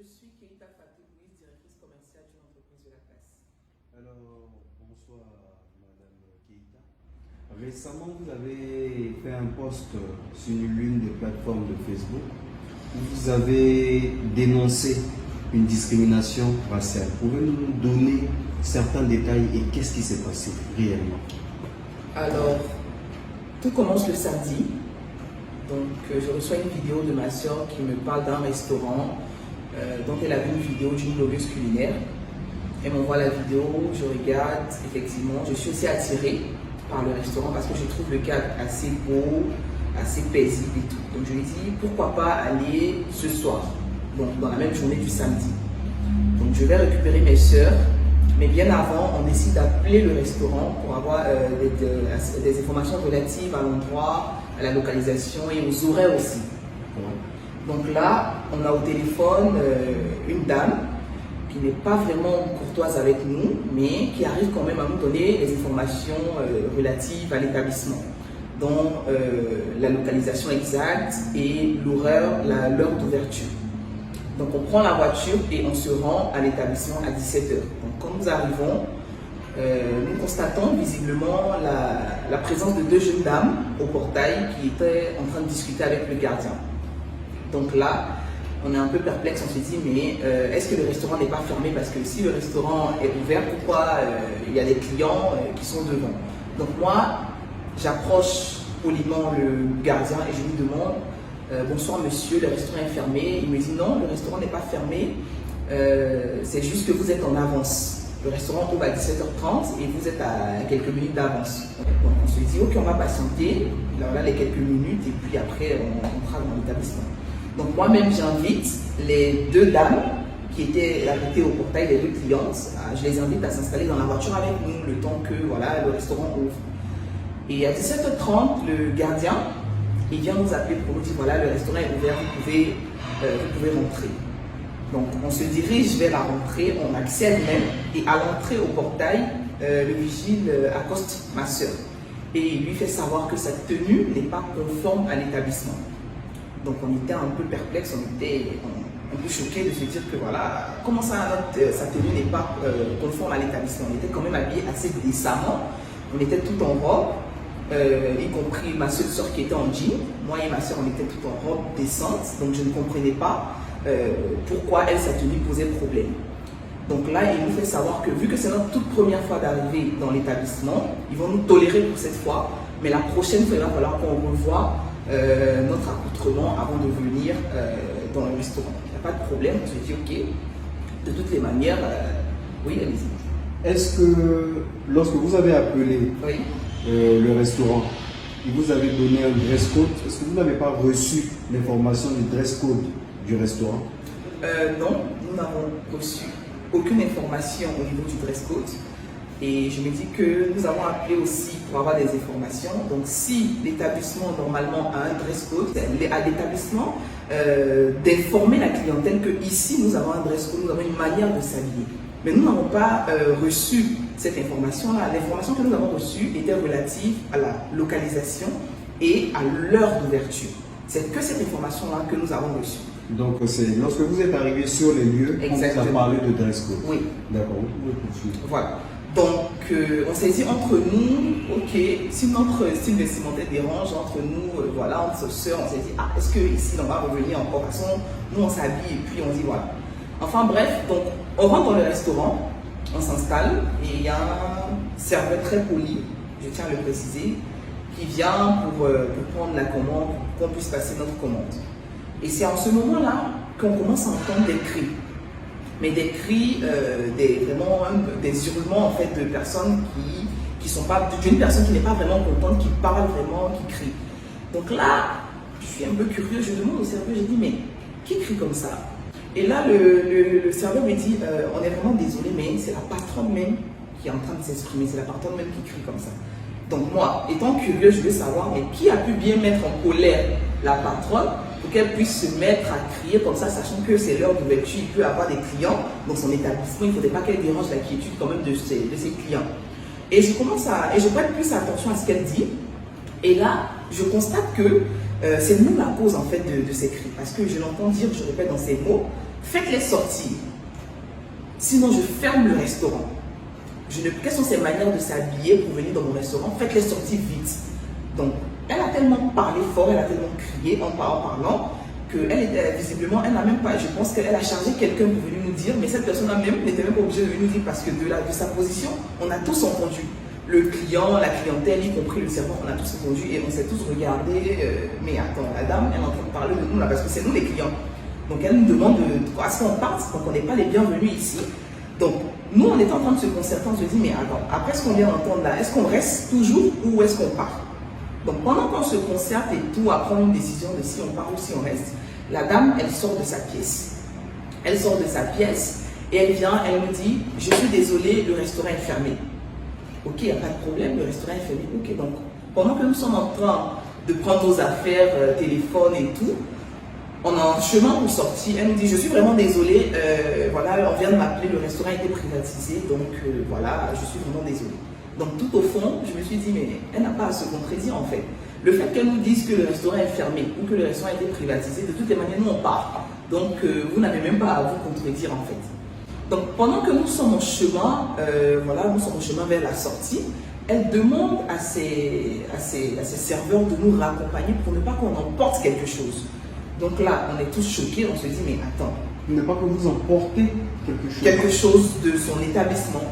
Je suis Keita Fatou Louise, directrice commerciale d'une entreprise de la place. Alors, bonsoir Madame Keita. Récemment, vous avez fait un post sur l'une des plateformes de Facebook où vous avez dénoncé une discrimination raciale. Pouvez-vous nous donner certains détails et qu'est-ce qui s'est passé réellement? Alors, tout commence le samedi. Donc, je reçois une vidéo de ma soeur qui me parle d'un restaurant dont elle a vu une vidéo d'une blogueuse culinaire. Elle m'envoie la vidéo, je regarde, effectivement, je suis aussi attirée par le restaurant parce que je trouve le cadre assez beau, assez paisible et tout. Donc, je lui dis, pourquoi pas aller ce soir, donc dans la même journée du samedi. Donc, je vais récupérer mes soeurs, mais bien avant, on décide d'appeler le restaurant pour avoir des informations relatives à l'endroit, à la localisation et aux horaires aussi. Donc là, on a au téléphone une dame qui n'est pas vraiment courtoise avec nous, mais qui arrive quand même à nous donner les informations relatives à l'établissement, dont la localisation exacte et l'heure d'ouverture. Donc on prend la voiture et on se rend à l'établissement à 17h. Donc quand nous arrivons, nous constatons visiblement la présence de deux jeunes dames au portail qui étaient en train de discuter avec le gardien. Donc là, on est un peu perplexe, on se dit, mais est-ce que le restaurant n'est pas fermé? Parce que si le restaurant est ouvert, pourquoi il y a des clients qui sont devant? Donc moi, j'approche poliment le gardien et je lui demande, bonsoir monsieur, le restaurant est fermé. Il me dit non, le restaurant n'est pas fermé, c'est juste que vous êtes en avance. Le restaurant ouvre à 17h30 et vous êtes à quelques minutes d'avance. Donc on se dit, ok, on va patienter, là les quelques minutes et puis après on rentrera dans l'établissement. Donc moi-même j'invite les deux dames qui étaient arrêtées au portail, les deux clientes, je les invite à s'installer dans la voiture avec nous le temps que voilà, le restaurant ouvre. Et à 17h30, le gardien, il vient nous appeler pour nous dire voilà, le restaurant est ouvert, vous pouvez rentrer. Donc on se dirige vers la rentrée, on accède même, et à l'entrée au portail, le vigile accoste ma soeur et il lui fait savoir que sa tenue n'est pas conforme à l'établissement. Donc on était un peu perplexe, on était un peu choqués de se dire que voilà, comment ça, sa tenue n'est pas conforme à l'établissement. On était quand même habillés assez décemment, on était tout en robe, y compris ma seule soeur qui était en jean. Moi et ma soeur, on était tout en robe décente, donc je ne comprenais pas pourquoi elle, sa tenue posait problème. Donc là, il nous fait savoir que vu que c'est notre toute première fois d'arriver dans l'établissement, ils vont nous tolérer pour cette fois, mais la prochaine fois, il va falloir qu'on revoie notre accoutrement avant de venir dans le restaurant. Il n'y a pas de problème, on se dit ok, de toutes les manières, oui, allez-y. Est-ce que lorsque vous avez appelé oui. Le restaurant, il vous avait donné un dress code? Est-ce que vous n'avez pas reçu l'information du dress code du restaurant? Non, nous n'avons reçu aucune information au niveau du dress code. Et je me dis que nous avons appelé aussi pour avoir des informations. Donc si l'établissement normalement a un dress code, à l'établissement d'informer la clientèle que ici nous avons un dress code, nous avons une manière de s'habiller. Mais nous n'avons pas reçu cette information-là. L'information que nous avons reçue était relative à la localisation et à l'heure d'ouverture. C'est que cette information-là que nous avons reçue. Donc c'est lorsque vous êtes arrivé sur les lieux, on vous a parlé de dress code. Oui. D'accord, vous pouvez poursuivre. Voilà. Donc on s'est dit entre nous, ok, si notre style vestimentaire dérange, entre nous, voilà, entre sœurs, on s'est dit, ah, est-ce que ici on va revenir encore? Parce que nous on s'habille et puis on dit voilà. Enfin bref, donc on rentre dans le restaurant, on s'installe et il y a un serveur très poli, je tiens à le préciser, qui vient pour prendre la commande, pour qu'on puisse passer notre commande. Et c'est en ce moment-là qu'on commence à entendre des cris. Mais des cris, vraiment des hurlements en fait de personnes qui sont pas, d'une personne qui n'est pas vraiment contente, qui parle vraiment, qui crie. Donc là, je suis un peu curieux, je demande au serveur, je dis mais qui crie comme ça? Et là le serveur me dit on est vraiment désolé mais c'est la patronne même qui est en train de s'exprimer, c'est la patronne même qui crie comme ça. Donc moi, étant curieux, je veux savoir mais qui a pu bien mettre en colère la patronne pour qu'elle puisse se mettre à crier comme ça, sachant que c'est l'heure d'ouverture, il peut avoir des clients dans son établissement, il ne faudrait pas qu'elle dérange la quiétude quand même de ses clients. Et je prête plus attention à ce qu'elle dit, et là, je constate que c'est nous la cause en fait de ces cris, parce que je l'entends dire, je répète dans ces mots, faites-les sortir. Sinon, je ferme le restaurant. Quelles sont ces manières de s'habiller pour venir dans mon restaurant? Faites-les sortir vite. Donc, elle a tellement parlé fort, elle a tellement crié en parlant, visiblement, elle n'a même pas, je pense qu'elle a chargé quelqu'un pour venir nous dire, mais cette personne-là n'était même pas obligée de venir nous dire parce que de sa position, on a tous entendu. Le client, la clientèle, y compris le serveur, on a tous entendu et on s'est tous regardé. Mais attends, la dame, elle est en train de parler de nous là parce que c'est nous les clients. Donc elle nous demande à ce qu'on parte, donc on n'est pas les bienvenus ici. Donc nous, on est en train de se concerter, on se dit, mais attends, après ce qu'on vient d'entendre là, est-ce qu'on reste toujours ou est-ce qu'on part? Donc pendant qu'on se concerte et tout, à prendre une décision de si on part ou si on reste, la dame, elle sort de sa pièce. Elle sort de sa pièce et elle vient, elle me dit, je suis désolée, le restaurant est fermé. Ok, il n'y a pas de problème, le restaurant est fermé. Ok, donc pendant que nous sommes en train de prendre nos affaires, téléphone et tout, on est en chemin pour sortir. Elle nous dit, je suis vraiment désolée, voilà, on vient de m'appeler, le restaurant a été privatisé, donc voilà, je suis vraiment désolée. Donc tout au fond, je me suis dit, mais elle n'a pas à se contredire en fait. Le fait qu'elle nous dise que le restaurant est fermé ou que le restaurant a été privatisé, de toutes les manières, nous on part. Donc vous n'avez même pas à vous contredire en fait. Donc pendant que nous sommes en chemin, voilà, nous sommes en chemin vers la sortie, elle demande à ses serveurs de nous raccompagner pour ne pas qu'on emporte quelque chose. Donc là, on est tous choqués, on se dit, mais attends. Ne pas que vous emportez quelque chose. Quelque chose de son établissement.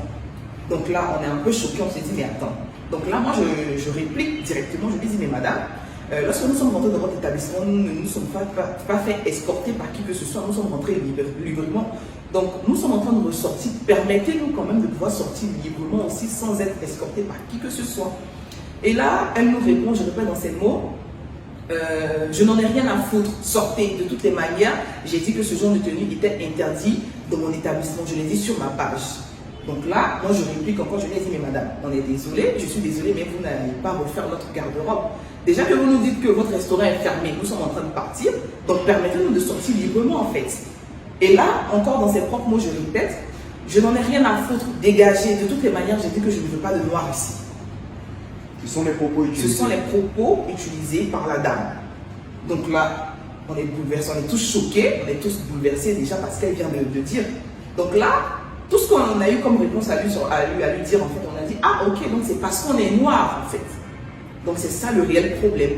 Donc là, on est un peu choqués, on se dit, mais attends. Donc là, moi, je réplique directement, je lui dis, mais madame, lorsque nous sommes rentrés dans votre établissement, nous ne nous sommes pas fait escorter par qui que ce soit, nous sommes rentrés librement. Donc, nous sommes en train de ressortir. Permettez-nous quand même de pouvoir sortir librement aussi sans être escortés par qui que ce soit. Et là, elle nous répond, je répète dans ces mots, je n'en ai rien à foutre, sortez. De toutes les manières, j'ai dit que ce genre de tenue était interdit dans mon établissement. Je l'ai dit sur ma page. Donc là, moi je réplique encore, je lui ai dit, mais madame, on est désolé, je suis désolée, mais vous n'allez pas refaire notre garde-robe. Déjà que vous nous dites que votre restaurant est fermé, nous sommes en train de partir, donc permettez-nous de sortir librement en fait. Et là, encore dans ses propres mots, je répète, je n'en ai rien à foutre, dégagez. De toutes les manières, j'ai dit que je ne veux pas de noir ici. Ce sont les propos utilisés. Ce sont les propos utilisés par la dame. Donc là, on est bouleversés, on est tous choqués, on est tous bouleversés déjà parce qu'elle vient de le dire. Donc là, tout ce qu'on a eu comme réponse à lui dire, en fait, on a dit, ah ok, donc c'est parce qu'on est noir en fait. Donc c'est ça le réel problème.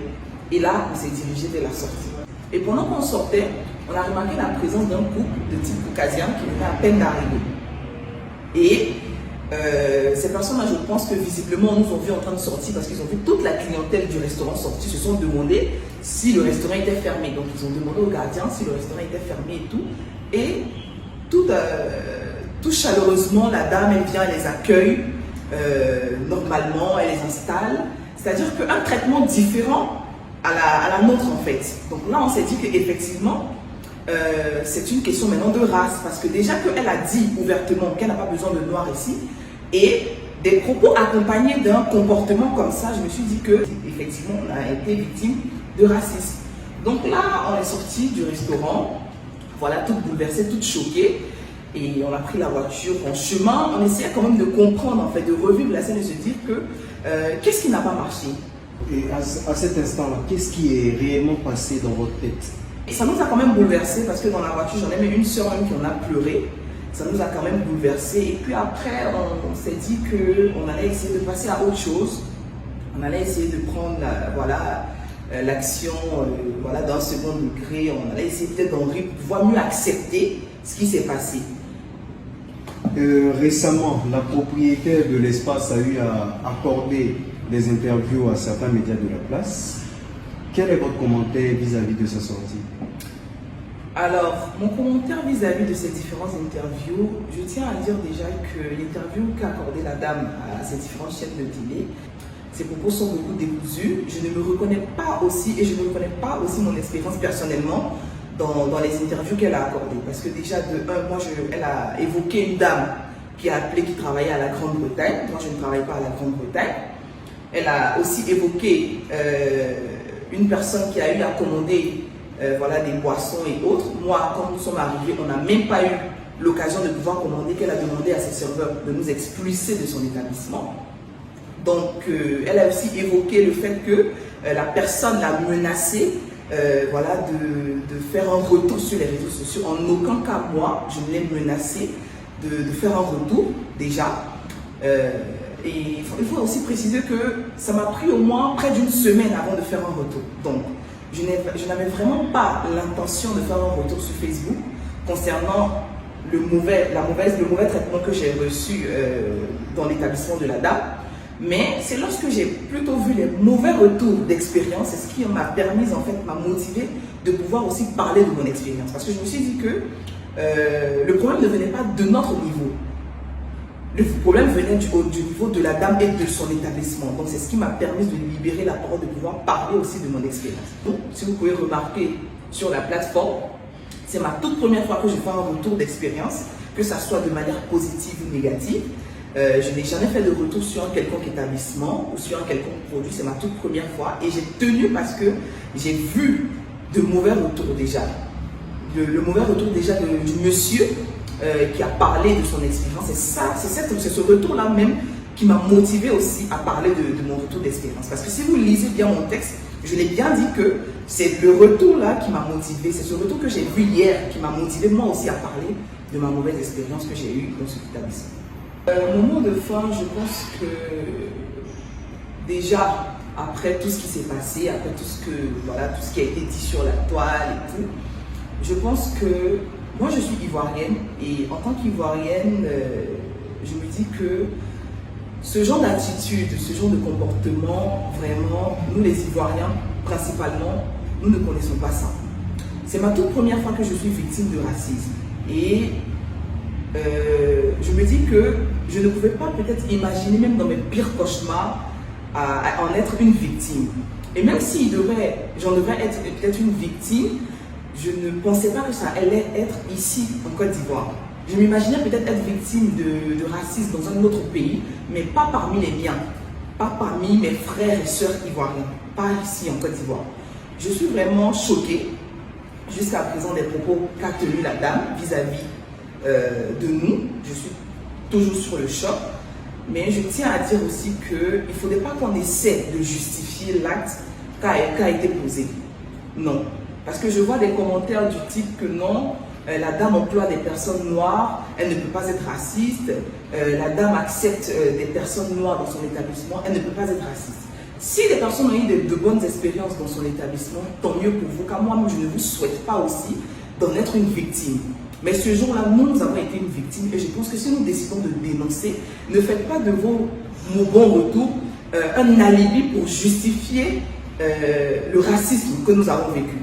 Et là, on s'est dirigé vers la sortie. Et pendant qu'on sortait, on a remarqué la présence d'un couple de type caucasien qui venait à peine d'arriver. Et ces personnes-là, je pense que visiblement, nous ont vu en train de sortir parce qu'ils ont vu toute la clientèle du restaurant sortir, se sont demandé si le restaurant était fermé. Donc ils ont demandé au gardien si le restaurant était fermé et tout. Et tout chaleureusement, la dame, elle vient, elle les accueille normalement, elle les installe. C'est-à-dire qu'un traitement différent à la nôtre en fait. Donc là, on s'est dit qu'effectivement, c'est une question maintenant de race. Parce que déjà qu'elle a dit ouvertement qu'elle n'a pas besoin de noir ici, et des propos accompagnés d'un comportement comme ça, je me suis dit que effectivement, on a été victime de racisme. Donc là, on est sorti du restaurant, voilà, toute bouleversée, toute choquée. Et on a pris la voiture en chemin, on essayait quand même de comprendre, en fait, de revivre la scène et se dire que qu'est-ce qui n'a pas marché. Et à cet instant-là, qu'est-ce qui est réellement passé dans votre tête? Et ça nous a quand même bouleversé parce que dans la voiture, j'en ai même une soeur même qui en a pleuré. Ça nous a quand même bouleversé. Et puis après, on s'est dit qu'on allait essayer de passer à autre chose. On allait essayer de prendre l'action voilà, d'un second degré. On allait essayer peut-être d'en rire pour pouvoir mieux accepter ce qui s'est passé. Récemment, la propriétaire de l'espace a eu à accorder des interviews à certains médias de la place. Quel est votre commentaire vis-à-vis de sa sortie? Alors, mon commentaire vis-à-vis de ces différentes interviews, je tiens à dire déjà que l'interview qu'a accordée la dame à ces différentes chaînes de télé, ses propos sont beaucoup décousus. Je ne me reconnais pas aussi, et je ne reconnais pas aussi mon expérience personnellement dans les interviews qu'elle a accordées. Parce que déjà, elle a évoqué une dame qui a appelé, qui travaillait à la Grande-Bretagne. Moi, je ne travaille pas à la Grande-Bretagne. Elle a aussi évoqué une personne qui a eu à commander voilà, des boissons et autres. Moi, quand nous sommes arrivés, on n'a même pas eu l'occasion de pouvoir commander, qu'elle a demandé à ses serveurs de nous expulser de son établissement. Donc, elle a aussi évoqué le fait que la personne l'a menacée voilà, de faire un retour sur les réseaux sociaux. En aucun cas, moi, je ne l'ai menacé de faire un retour déjà. Et il faut aussi préciser que ça m'a pris au moins près d'une semaine avant de faire un retour. Donc, je n'avais vraiment pas l'intention de faire un retour sur Facebook concernant le mauvais traitement que j'ai reçu dans l'établissement de la dame. Mais c'est lorsque j'ai plutôt vu les mauvais retours d'expérience, c'est ce qui m'a permis, en fait, m'a motivé de pouvoir aussi parler de mon expérience. Parce que je me suis dit que le problème ne venait pas de notre niveau. Le problème venait du niveau de la dame et de son établissement. Donc c'est ce qui m'a permis de libérer la parole, de pouvoir parler aussi de mon expérience. Donc si vous pouvez remarquer sur la plateforme, c'est ma toute première fois que je fais un retour d'expérience, que ça soit de manière positive ou négative. Je n'ai jamais fait de retour sur un quelconque établissement ou sur un quelconque produit, c'est ma toute première fois. Et j'ai tenu parce que j'ai vu de mauvais retours déjà. Le mauvais retour déjà du monsieur qui a parlé de son expérience. C'est ce retour-là même qui m'a motivé aussi à parler de mon retour d'expérience. Parce que si vous lisez bien mon texte, je l'ai bien dit que c'est le retour-là qui m'a motivé. C'est ce retour que j'ai vu hier qui m'a motivé moi aussi à parler de ma mauvaise expérience que j'ai eue dans cet établissement. Mon mot de fin, je pense que déjà, après tout ce qui s'est passé, après tout ce qui a été dit sur la toile et tout, je pense que moi je suis ivoirienne et en tant qu'Ivoirienne, je me dis que ce genre d'attitude, ce genre de comportement, vraiment, nous les Ivoiriens, principalement, nous ne connaissons pas ça. C'est ma toute première fois que je suis victime de racisme. Et je me dis que je ne pouvais pas peut-être imaginer, même dans mes pires cauchemars, à en être une victime. Et même si j'en devrais être peut-être une victime, je ne pensais pas que ça allait être ici, en Côte d'Ivoire. Je m'imaginais peut-être être victime de racisme dans un autre pays, mais pas parmi les miens, pas parmi mes frères et sœurs ivoiriens, pas ici en Côte d'Ivoire. Je suis vraiment choquée, jusqu'à présent, des propos qu'a tenus la dame vis-à-vis de nous. Je suis toujours sur le choc, mais je tiens à dire aussi qu'il ne faudrait pas qu'on essaie de justifier l'acte qu'a été posé. Non. Parce que je vois des commentaires du type que non, la dame emploie des personnes noires, elle ne peut pas être raciste, la dame accepte des personnes noires dans son établissement, elle ne peut pas être raciste. Si les personnes ont eu de bonnes expériences dans son établissement, tant mieux pour vous, car moi-même je ne vous souhaite pas aussi d'en être une victime. Mais ce jour-là, nous avons été une victime et je pense que si nous décidons de dénoncer, ne faites pas de vos bons retours un alibi pour justifier le racisme que nous avons vécu.